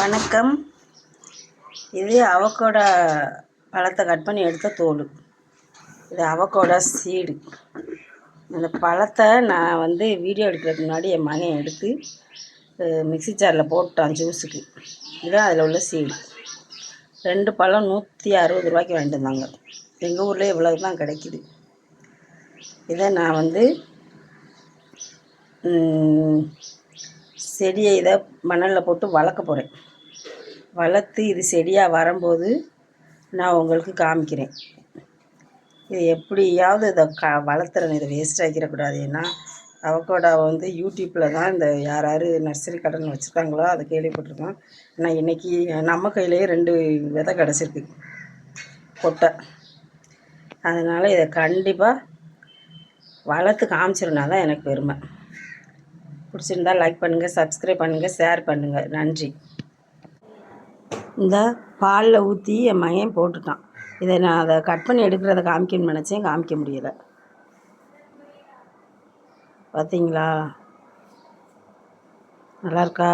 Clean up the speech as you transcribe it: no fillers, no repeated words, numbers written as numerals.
வணக்கம். இது அவகோடா பழத்தை கட் பண்ணி எடுத்த தோல். இது அவகோடா சீடு. அந்த பழத்தை நான் வீடியோ எடுக்கிறதுக்கு முன்னாடி என் மகன் எடுத்து மிக்ஸி ஜாரில் போட்டான் ஜூஸுக்கு. இதுதான் அதில் உள்ள சீடு. 2 பழம் 160 ரூபாய்க்கு வாங்கிட்டு வந்தாங்க. எங்கள் ஊரில் இவ்வளவு தான் கிடைக்கிது. இதை நான் செடியை இதை மணலில் போட்டு வளர்க்க போகிறேன். வளர்த்து இது செடியாக வரும்போது நான் உங்களுக்கு காமிக்கிறேன். இது எப்படியாவது இதை வளர்த்துறேன். இதை வேஸ்ட் ஆக்கிடக்கூடாது. ஏன்னா அவகோடாவை யூடியூப்பில் தான் இந்த யார் நர்சரி கடன் வச்சுருக்காங்களோ அதை கேள்விப்பட்டிருக்கோம். ஆனால் இன்றைக்கி நம்ம கையிலேயே 2 விதை கிடச்சிருக்கு கொட்டை. அதனால் இதை கண்டிப்பாக வளர்த்து காமிச்சிருந்தா தான் எனக்கு பெருமை. பிடிச்சிருந்தால் லைக் பண்ணுங்கள், சப்ஸ்கிரைப் பண்ணுங்கள், ஷேர் பண்ணுங்கள். நன்றி. இந்த பாலில் ஊற்றி என் மகன் போட்டுட்டான். இதை நான் அதை கட் பண்ணி எடுக்கிறத காமிக்கணும்னு நினச்சேன், காமிக்க முடியலை. பார்த்தீங்களா? நல்லா இருக்கா?